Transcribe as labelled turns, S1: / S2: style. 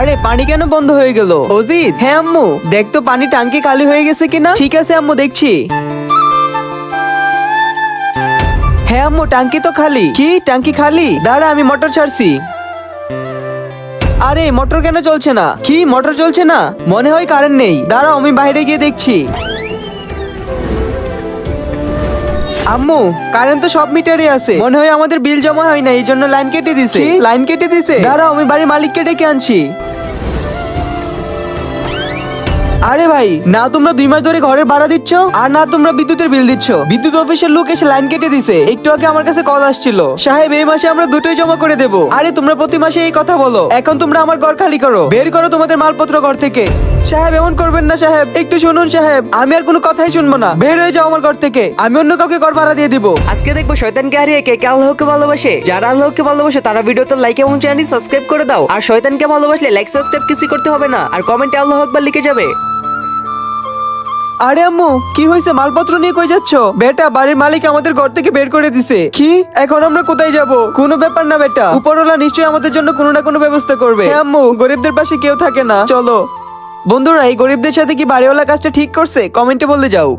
S1: আরে পানি কেন বন্ধ হয়ে গেল? অজিত, হ্যাঁ আম্মু, দেখ তো পানি টাঙ্কি খালি হয়ে গেছে কিনা। ঠিক আছে আম্মু, দেখছি। হ্যাঁ আম্মু, টাঙ্কি তো খালি। কি টাঙ্কি খালি? দাঁড়া, আমি মোটর ছাড়ছি। আরে মোটর কেন চলছে না? কি মোটর চলছে না? মনে হয় কারেন্ট নেই। দাঁড়াও, আমি বাইরে গিয়ে দেখছি। আম্মু, কারেন্ট তো সব মিটারে আছে। মনে হয় আমাদের বিল জমা হয় না, এই জন্য লাইন কেটে দিছে। লাইন কেটে দিছে? দাঁড়াও, আমি বাড়ির মালিককে ডেকে আনছি। আরে ভাই, না তোমরা 2 মাস ধরে ঘরের ভাড়া দিচ্ছ, আর না তোমরা বিদ্যুতের বিল দিচ্ছ। বিদ্যুৎ অফিসের লোক এসে লাইন কেটে দিছে। একটু আগে আমার কাছে কল আসছিল, সাহেব এই মাসে আমরা দুটোই জমা করে দেব। আরে তোমরা প্রতি মাসে এই কথা বলো, এখন তোমরা আমার ঘর খালি করো, বের করো তোমাদের মালপত্র ঘর থেকে। সাহেব এমন করবেন না সাহেব, একটু শুনুন সাহেব, আমি আর কোনো কথাই শুনবো না। বের হয়ে যাও আমার ঘর থেকে, আমি অন্য কাউকে ঘর ভাড়া দিয়ে দিব। আজকে দেখবো শয়তানকে হারিয়ে কে কে আল্লাহকে ভালোবাসে। যারা আল্লাহকে ভালোবাসে তারা ভিডিওতে লাইক এবং চ্যানেল সাবস্ক্রাইব করে দাও। আর শয়তানকে ভালোবাসলে লাইক সাবস্ক্রাইব কিছু করতে হবে না, আর কমেন্টে আল্লাহু আকবার লিখে যাবে। আরে আম্মু, কি হয়েছে? মালপত্র নিয়ে কই যাচ্ছ? বেটা, বাড়ির মালিক আমাদের ঘর থেকে বের করে দিছে। কি? এখন আমরা কোথায় যাব? কোনো ব্যাপার না বেটা, উপরওয়ালা নিশ্চয়ই আমাদের জন্য কোনো না কোনো ব্যবস্থা করবে। হ্যাঁ আম্মু, গরিবদের পাশে কেউ থাকে না, চলো। বন্ধুরা, এই গরিবদের সাথে কি বাড়িওয়ালা কাজটা ঠিক করছে? কমেন্টে বলে যাও।